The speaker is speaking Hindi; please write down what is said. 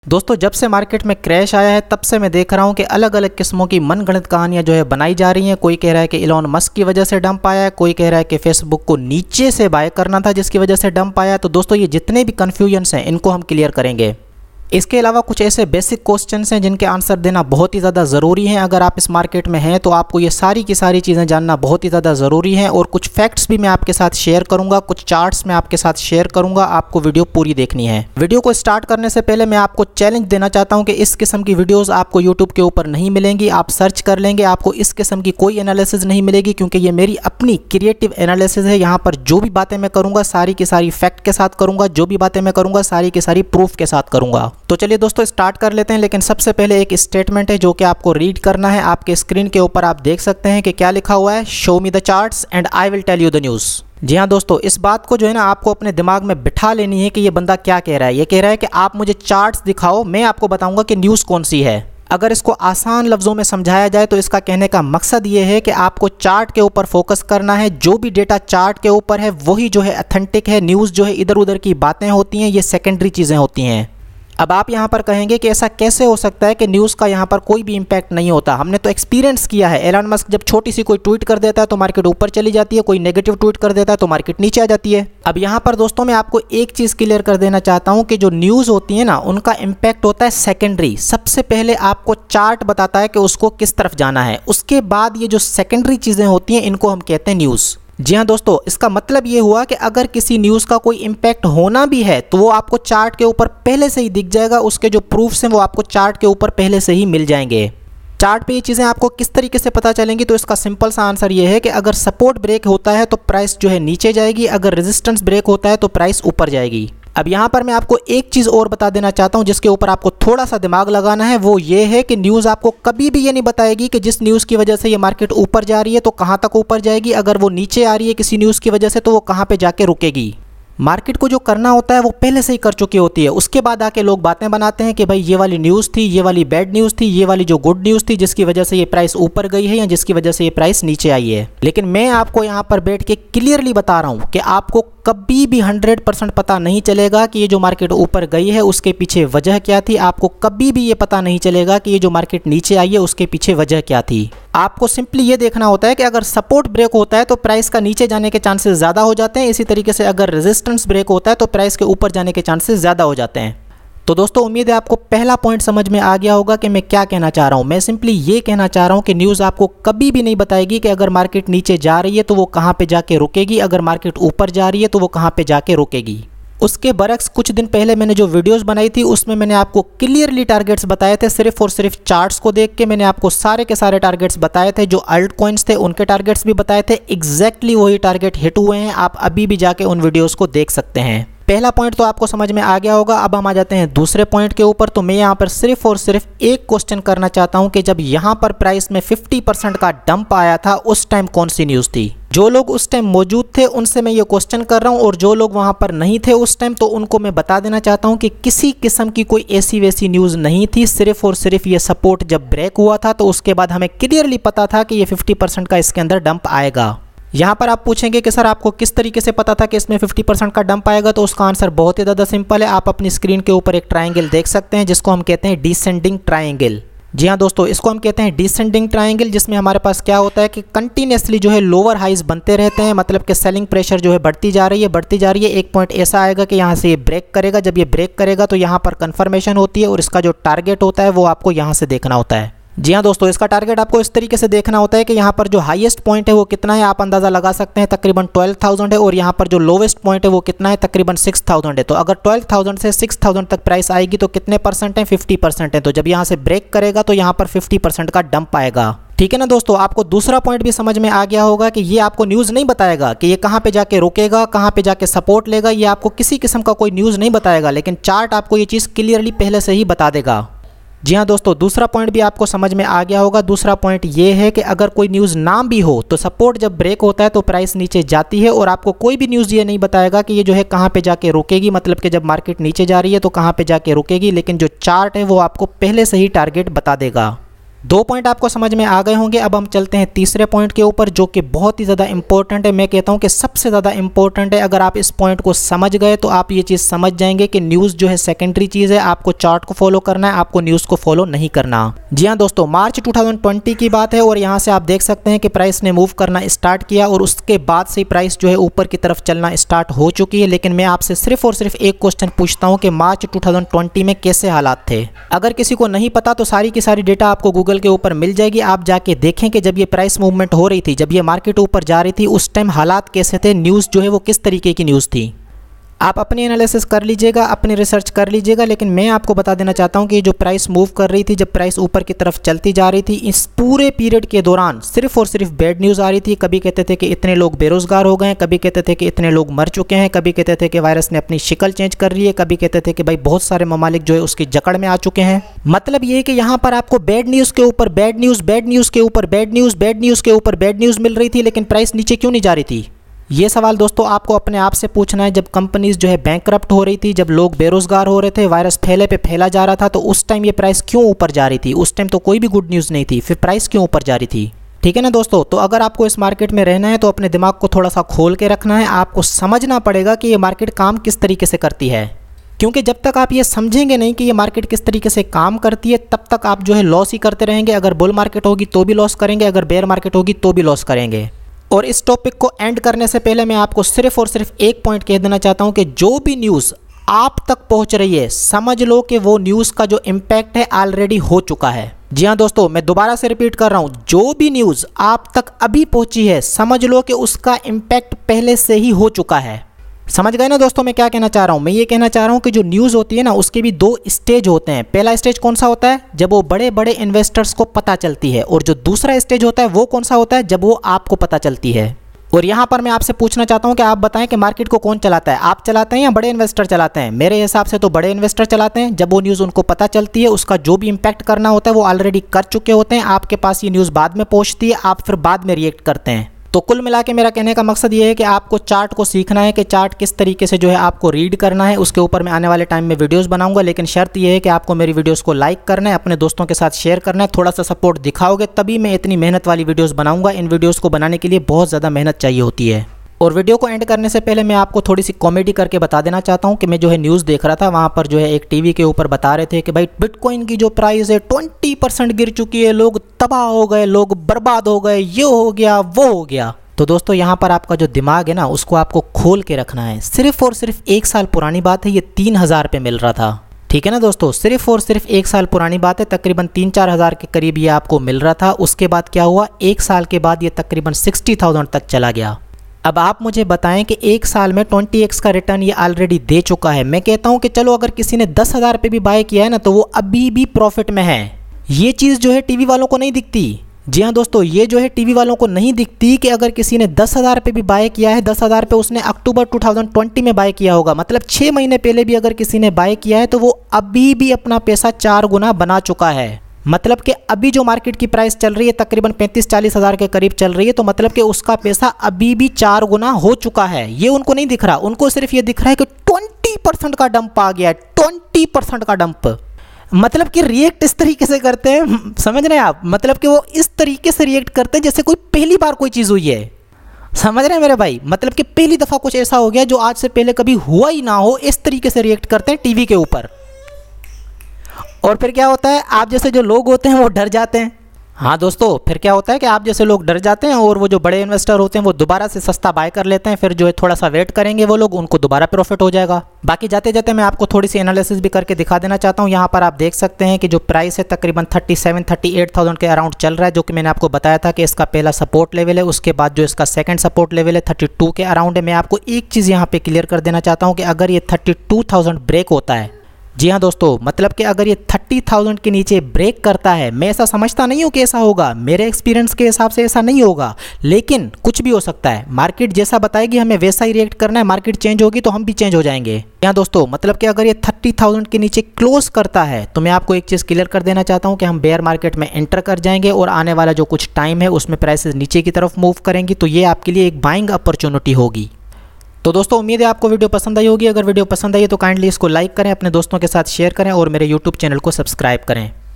दोस्तों जब से मार्केट में क्रैश आया है तब से मैं देख रहा हूं कि अलग अलग किस्मों की मनगढ़ंत कहानियां जो है बनाई जा रही हैं। कोई कह रहा है कि इलॉन मस्क की वजह से डंप आया है, कोई कह रहा है कि फेसबुक को नीचे से बाय करना था जिसकी वजह से डंप आया है। तो दोस्तों ये जितने भी कन्फ्यूजन्स हैं इनको हम क्लियर करेंगे। इसके अलावा कुछ ऐसे बेसिक क्वेश्चंस हैं जिनके आंसर देना बहुत ही ज़्यादा ज़रूरी है। अगर आप इस मार्केट में हैं तो आपको ये सारी की सारी चीज़ें जानना बहुत ही ज़्यादा ज़रूरी है। और कुछ फैक्ट्स भी मैं आपके साथ शेयर करूंगा, कुछ चार्ट्स मैं आपके साथ शेयर करूंगा। आपको वीडियो पूरी देखनी है। वीडियो को स्टार्ट करने से पहले मैं आपको चैलेंज देना चाहता हूँ कि इस किस्म की वीडियोज़ आपको यूट्यूब के ऊपर नहीं मिलेंगी। आप सर्च कर लेंगे, आपको इस किस्म की कोई एनालिसिस नहीं मिलेगी, क्योंकि ये मेरी अपनी क्रिएटिव एनालिसिस है। यहाँ पर जो भी बातें मैं करूँगा सारी की सारी फैक्ट के साथ करूँगा, जो भी बातें मैं करूँगा सारी की सारी प्रूफ के साथ करूँगा। तो चलिए दोस्तों स्टार्ट कर लेते हैं। लेकिन सबसे पहले एक स्टेटमेंट है जो कि आपको रीड करना है। आपके स्क्रीन के ऊपर आप देख सकते हैं कि क्या लिखा हुआ है, show me the charts and I will tell you the news. जी हाँ दोस्तों, इस बात को जो है ना आपको अपने दिमाग में बिठा लेनी है कि ये बंदा क्या कह रहा है। ये कह रहा है कि आप मुझे चार्ट्स दिखाओ, मैं आपको बताऊंगा कि न्यूज़ कौन सी है। अगर इसको आसान लफ्ज़ों में समझाया जाए तो इसका कहने का मकसद ये है कि आपको चार्ट के ऊपर फोकस करना है। जो भी डेटा चार्ट के ऊपर है वही जो है ऑथेंटिक है। न्यूज़ जो है इधर उधर की बातें होती हैं, ये सेकेंडरी चीज़ें होती हैं। अब आप यहाँ पर कहेंगे कि ऐसा कैसे हो सकता है कि न्यूज़ का यहाँ पर कोई भी इम्पैक्ट नहीं होता। हमने तो एक्सपीरियंस किया है। एलन मस्क जब छोटी सी कोई ट्वीट कर देता है तो मार्केट ऊपर चली जाती है, कोई नेगेटिव ट्वीट कर देता है तो मार्केट नीचे आ जाती है। अब यहाँ पर दोस्तों मैं आपको एक चीज़ क्लियर कर देना चाहता हूँ कि जो न्यूज़ होती है ना उनका इम्पैक्ट होता है सेकेंडरी। सबसे पहले आपको चार्ट बताता है कि उसको किस तरफ जाना है, उसके बाद ये जो सेकेंडरी चीज़ें होती हैं इनको हम कहते हैं न्यूज़। जी हाँ दोस्तों, इसका मतलब ये हुआ कि अगर किसी न्यूज़ का कोई इम्पैक्ट होना भी है तो वो आपको चार्ट के ऊपर पहले से ही दिख जाएगा। उसके जो प्रूफ्स हैं वो आपको चार्ट के ऊपर पहले से ही मिल जाएंगे। चार्ट पे ये चीज़ें आपको किस तरीके से पता चलेंगी, तो इसका सिंपल सा आंसर ये है कि अगर सपोर्ट ब्रेक होता है तो प्राइस जो है नीचे जाएगी, अगर रेजिस्टेंस ब्रेक होता है तो प्राइस ऊपर जाएगी। अब यहाँ पर मैं आपको एक चीज़ और बता देना चाहता हूँ जिसके ऊपर आपको थोड़ा सा दिमाग लगाना है। वो ये है कि न्यूज़ आपको कभी भी ये नहीं बताएगी कि जिस न्यूज़ की वजह से ये मार्केट ऊपर जा रही है तो कहाँ तक ऊपर जाएगी, अगर वो नीचे आ रही है किसी न्यूज़ की वजह से तो वो कहाँ पे जाके रुकेगी। मार्केट को जो करना होता है वो पहले से ही कर चुकी होती है। उसके बाद आके लोग बातें बनाते हैं कि भाई ये वाली न्यूज़ थी, ये वाली बैड न्यूज़ थी, ये वाली जो गुड न्यूज़ थी जिसकी वजह से ये प्राइस ऊपर गई है या जिसकी वजह से ये प्राइस नीचे आई है। लेकिन मैं आपको यहाँ पर बैठ के क्लियरली बता रहा हूँ कि आपको कभी भी 100% पता नहीं चलेगा कि ये जो मार्केट ऊपर गई है उसके पीछे वजह क्या थी। आपको कभी भी ये पता नहीं चलेगा कि ये जो मार्केट नीचे आई है उसके पीछे वजह क्या थी। आपको सिंपली ये देखना होता है कि अगर सपोर्ट ब्रेक होता है तो प्राइस का नीचे जाने के चांसेस ज़्यादा हो जाते हैं। इसी तरीके से अगर रेजिस्टेंस ब्रेक होता है तो प्राइस के ऊपर जाने के चांसेस ज़्यादा हो जाते हैं। तो दोस्तों उम्मीद है आपको पहला पॉइंट समझ में आ गया होगा कि मैं क्या कहना चाह रहा हूँ। मैं सिंपली ये कहना चाह रहा हूँ कि न्यूज़ आपको कभी भी नहीं बताएगी कि अगर मार्केट नीचे जा रही है तो वो कहाँ पे जाके रुकेगी, अगर मार्केट ऊपर जा रही है तो वो कहाँ पे जाके रुकेगी। उसके बरक्स कुछ दिन पहले मैंने जो वीडियोस बनाई थी उसमें मैंने आपको क्लियरली टारगेट्स बताए थे। सिर्फ और सिर्फ चार्ट्स को देख के मैंने आपको सारे के सारे टारगेट्स बताए थे। जो अल्ट कॉइन्स थे उनके टारगेट्स भी बताए थे। एग्जैक्टली वही टारगेट हिट हुए हैं। आप अभी भी जाके उन वीडियोस को देख सकते हैं। पहला पॉइंट तो आपको समझ में आ गया होगा। अब हम आ जाते हैं दूसरे पॉइंट के ऊपर। तो मैं यहाँ पर सिर्फ और सिर्फ एक क्वेश्चन करना चाहता हूँ कि जब यहाँ पर प्राइस में 50% का डंप आया था उस टाइम कौन सी न्यूज़ थी। जो लोग उस टाइम मौजूद थे उनसे मैं ये क्वेश्चन कर रहा हूँ, और जो लोग वहाँ पर नहीं थे उस टाइम तो उनको मैं बता देना चाहता हूँ कि किसी किस्म की कोई ऐसी वैसी न्यूज़ नहीं थी। सिर्फ और सिर्फ ये सपोर्ट जब ब्रेक हुआ था तो उसके बाद हमें क्लियरली पता था कि ये 50% का इसके अंदर डंप आएगा। यहाँ पर आप पूछेंगे कि सर आपको किस तरीके से पता था कि इसमें 50% का डंप आएगा, तो उसका आंसर बहुत ही ज़्यादा सिंपल है। आप अपनी स्क्रीन के ऊपर एक ट्रायंगल देख सकते हैं जिसको हम कहते हैं डिसेंडिंग ट्रायंगल। जी हाँ दोस्तों, इसको हम कहते हैं डिसेंडिंग ट्रायंगल, जिसमें हमारे पास क्या होता है कि कंटिन्यूसली जो है लोअर हाइज बनते रहते हैं। मतलब कि सेलिंग प्रेशर जो है बढ़ती जा रही है। एक पॉइंट ऐसा आएगा कि यहाँ से ये ब्रेक करेगा। जब ये ब्रेक करेगा तो यहाँ पर कन्फर्मेशन होती है और इसका जो टारगेट होता है वो आपको यहाँ से देखना होता है। जी हाँ दोस्तों, इसका टारगेट आपको इस तरीके से देखना होता है कि यहाँ पर जो हाईएस्ट पॉइंट है वो कितना है, आप अंदाज़ा लगा सकते हैं तकरीबन 12,000 है, और यहाँ पर जो लोवेस्ट पॉइंट है वो कितना है, तकरीबन 6,000 है। तो अगर 12,000 से 6,000 तक प्राइस आएगी तो कितने परसेंट है, 50% है। तो जब यहाँ से ब्रेक करेगा तो यहाँ पर 50% का डंप आएगा। ठीक है ना दोस्तों, आपको दूसरा पॉइंट भी समझ में आ गया होगा कि ये आपको न्यूज़ नहीं बताएगा कि ये कहाँ पे जाके रुकेगा, कहाँ पे जाके सपोर्ट लेगा। ये आपको किसी किस्म का कोई न्यूज़ नहीं बताएगा, लेकिन चार्ट आपको ये चीज़ क्लियरली पहले से ही बता देगा। जी हाँ दोस्तों, दूसरा पॉइंट भी आपको समझ में आ गया होगा। दूसरा पॉइंट ये है कि अगर कोई न्यूज़ ना भी हो तो सपोर्ट जब ब्रेक होता है तो प्राइस नीचे जाती है, और आपको कोई भी न्यूज़ ये नहीं बताएगा कि ये जो है कहाँ पे जाके रुकेगी। मतलब कि जब मार्केट नीचे जा रही है तो कहाँ पे जाके रुकेगी, लेकिन जो चार्ट है वो आपको पहले से ही टारगेट बता देगा। 2 पॉइंट आपको समझ में आ गए होंगे। अब हम चलते हैं तीसरे पॉइंट के ऊपर, जो कि बहुत ही ज़्यादा इंपॉर्टेंट है। मैं कहता हूं कि सबसे ज़्यादा इंपॉर्टेंट है। अगर आप इस पॉइंट को समझ गए तो आप ये चीज़ समझ जाएंगे कि न्यूज़ जो है सेकेंडरी चीज़ है, आपको चार्ट को फॉलो करना है, आपको न्यूज़ को फॉलो नहीं करना। जी हाँ दोस्तों, मार्च 2020 की बात है और यहाँ से आप देख सकते हैं कि प्राइस ने मूव करना स्टार्ट किया और उसके बाद से प्राइस जो है ऊपर की तरफ चलना स्टार्ट हो चुकी है। लेकिन मैं आपसे सिर्फ और सिर्फ एक क्वेश्चन पूछता हूँ कि मार्च 2020 में कैसे हालात थे। अगर किसी को नहीं पता तो सारी की सारी डेटा आपको गूगल के ऊपर मिल जाएगी। आप जाके देखें कि जब ये प्राइस मूवमेंट हो रही थी, जब ये मार्केट ऊपर जा रही थी, उस टाइम हालात कैसे थे, न्यूज़ जो है वो किस तरीके की न्यूज़ थी। आप अपनी एनालिसिस कर लीजिएगा, अपनी रिसर्च कर लीजिएगा। लेकिन मैं आपको बता देना चाहता हूं कि जो प्राइस मूव कर रही थी, जब प्राइस ऊपर की तरफ चलती जा रही थी, इस पूरे पीरियड के दौरान सिर्फ और सिर्फ बैड न्यूज़ आ रही थी। कभी कहते थे कि इतने लोग बेरोजगार हो गए हैं, कभी कहते थे कि इतने लोग मर चुके हैं, कभी कहते थे कि वायरस ने अपनी शक्ल चेंज कर रही है, कभी कहते थे कि भाई बहुत सारे ममालिक जो है उसकी जकड़ में आ चुके हैं। मतलब ये है कि यहाँ पर आपको बैड न्यूज़ के ऊपर बैड न्यूज़, बैड न्यूज़ के ऊपर बैड न्यूज़, बैड न्यूज़ के ऊपर बैड न्यूज़ मिल रही थी, लेकिन प्राइस नीचे क्यों नहीं जा रही थी। ये सवाल दोस्तों आपको अपने आप से पूछना है। जब कंपनीज जो है बैंकरप्ट हो रही थी, जब लोग बेरोजगार हो रहे थे, वायरस फैले पे फैला जा रहा था, तो उस टाइम ये प्राइस क्यों ऊपर जा रही थी। उस टाइम तो कोई भी गुड न्यूज़ नहीं थी, फिर प्राइस क्यों ऊपर जा रही थी। ठीक है ना दोस्तों। तो अगर आपको इस मार्केट में रहना है तो अपने दिमाग को थोड़ा सा खोल के रखना है। आपको समझना पड़ेगा कि ये मार्केट काम किस तरीके से करती है, क्योंकि जब तक आप ये समझेंगे नहीं कि ये मार्केट किस तरीके से काम करती है, तब तक आप जो है लॉस ही करते रहेंगे। अगर बुल मार्केट होगी तो भी लॉस करेंगे, अगर बेयर मार्केट होगी तो भी लॉस करेंगे। और इस टॉपिक को एंड करने से पहले मैं आपको सिर्फ और सिर्फ एक पॉइंट कह देना चाहता हूं कि जो भी न्यूज़ आप तक पहुंच रही है, समझ लो कि वो न्यूज़ का जो इम्पैक्ट है ऑलरेडी हो चुका है। जी हाँ दोस्तों, मैं दोबारा से रिपीट कर रहा हूं, जो भी न्यूज़ आप तक अभी पहुंची है, समझ लो कि उसका इम्पैक्ट पहले से ही हो चुका है। समझ गए ना दोस्तों मैं क्या कहना चाह रहा हूँ। मैं ये कहना चाह रहा हूँ कि जो न्यूज़ होती है ना, उसके भी 2 स्टेज होते हैं। पहला स्टेज कौन सा होता है, जब वो बड़े बड़े इन्वेस्टर्स को पता चलती है, और जो दूसरा स्टेज होता है वो कौन सा होता है, जब वो आपको पता चलती है। और यहाँ पर मैं आपसे पूछना चाहता हूँ कि आप बताएं कि मार्केट को कौन चलाता है, आप चलाते हैं या बड़े इन्वेस्टर चलाते हैं। मेरे हिसाब से तो बड़े इन्वेस्टर चलाते हैं। जब वो न्यूज़ उनको पता चलती है, उसका जो भी इम्पैक्ट करना होता है वो ऑलरेडी कर चुके होते हैं। आपके पास ये न्यूज़ बाद में पहुँचती है, आप फिर बाद में रिएक्ट करते हैं। तो कुल मिला के मेरा कहने का मकसद ये है कि आपको चार्ट को सीखना है कि चार्ट किस तरीके से जो है आपको रीड करना है। उसके ऊपर मैं आने वाले टाइम में वीडियोस बनाऊंगा, लेकिन शर्त ये है कि आपको मेरी वीडियोस को लाइक करना है, अपने दोस्तों के साथ शेयर करना है। थोड़ा सा सपोर्ट दिखाओगे तभी मैं इतनी मेहनत वाली वीडियोस बनाऊंगा। इन वीडियोस को बनाने के लिए बहुत ज़्यादा मेहनत चाहिए होती है। और वीडियो को एंड करने से पहले मैं आपको थोड़ी सी कॉमेडी करके बता देना चाहता हूं कि मैं जो है न्यूज़ देख रहा था, वहाँ पर जो है एक टीवी के ऊपर बता रहे थे कि भाई बिटकॉइन की जो प्राइस है 20% गिर चुकी है, लोग तबाह हो गए, लोग बर्बाद हो गए, ये हो गया वो हो गया। तो दोस्तों यहाँ पर आपका जो दिमाग है ना, उसको आपको खोल के रखना है। सिर्फ और सिर्फ 1 साल पुरानी बात है, ये 3000 पे मिल रहा था। ठीक है ना दोस्तों, सिर्फ और सिर्फ 1 साल पुरानी बात है, तकरीबन 3-4 हज़ार के करीब ये आपको मिल रहा था। उसके बाद क्या हुआ, 1 साल के बाद ये तकरीबन 60,000 तक चला गया। अब आप मुझे बताएं कि 1 साल में 20x का रिटर्न ये ऑलरेडी दे चुका है। मैं कहता हूं कि चलो अगर किसी ने 10,000 पे भी बाय किया है ना, तो वो अभी भी प्रॉफिट में है। ये चीज़ जो है टीवी वालों को नहीं दिखती। जी हाँ दोस्तों, ये जो है टीवी वालों को नहीं दिखती कि अगर किसी ने 10,000 पे भी बाय किया है, 10,000 पे उसने अक्टूबर 2020 में बाय किया होगा, मतलब 6 महीने पहले भी अगर किसी ने बाय किया है, तो वो अभी भी अपना पैसा 4 गुना बना चुका है। मतलब कि अभी जो मार्केट की प्राइस चल रही है तकरीबन 35-40 हज़ार के करीब चल रही है, तो मतलब कि उसका पैसा अभी भी 4 गुना हो चुका है। ये उनको नहीं दिख रहा, उनको सिर्फ ये दिख रहा है कि 20% का डंप आ गया है, 20% का डंप। मतलब कि रिएक्ट इस तरीके से करते हैं, समझ रहे हैं आप, मतलब कि वो इस तरीके से रिएक्ट करते हैं जैसे कोई पहली बार कोई चीज़ हुई है। समझ रहे हैं मेरे भाई, मतलब कि पहली दफ़ा कुछ ऐसा हो गया जो आज से पहले कभी हुआ ही ना हो, इस तरीके से रिएक्ट करते हैं टीवी के ऊपर। और फिर क्या होता है, आप जैसे जो लोग होते हैं वो डर जाते हैं। हाँ दोस्तों, फिर क्या होता है कि आप जैसे लोग डर जाते हैं और वो जो बड़े इन्वेस्टर होते हैं वो दोबारा से सस्ता बाय कर लेते हैं। फिर जो है थोड़ा सा वेट करेंगे वो लोग, उनको दोबारा प्रॉफिट हो जाएगा। बाकी जाते जाते मैं आपको थोड़ी सी एनालिसिस भी करके दिखा देना चाहता हूँ। यहाँ पर आप देख सकते हैं कि जो प्राइस है तकरीबन 37-38,000 के अराउंड चल रहा है, जो कि मैंने आपको बताया था कि इसका पहला सपोर्ट लेवल है। उसके बाद जो इसका सेकंड सपोर्ट लेवल है 32 के अराउंड है। मैं आपको एक चीज़ यहाँ पे क्लियर कर देना चाहता हूँ कि अगर ये 32,000 ब्रेक होता है, जी हाँ दोस्तों, मतलब कि अगर ये 30,000 के नीचे ब्रेक करता है, मैं ऐसा समझता नहीं हूँ कि ऐसा होगा, मेरे एक्सपीरियंस के हिसाब से ऐसा नहीं होगा, लेकिन कुछ भी हो सकता है। मार्केट जैसा बताएगी हमें वैसा ही रिएक्ट करना है। मार्केट चेंज होगी तो हम भी चेंज हो जाएंगे। यहाँ दोस्तों, मतलब कि अगर ये 30,000 के नीचे क्लोज करता है तो मैं आपको एक चीज़ क्लियर कर देना चाहता हूँ कि हम बेयर मार्केट में एंटर कर जाएंगे और आने वाला जो कुछ टाइम है उसमें प्राइसेस नीचे की तरफ मूव करेंगी, तो ये आपके लिए एक बाइंग अपॉर्चुनिटी होगी। तो दोस्तों, उम्मीद है आपको वीडियो पसंद आई होगी। अगर वीडियो पसंद आई है तो काइंडली इसको लाइक करें, अपने दोस्तों के साथ शेयर करें और मेरे यूट्यूब चैनल को सब्सक्राइब करें।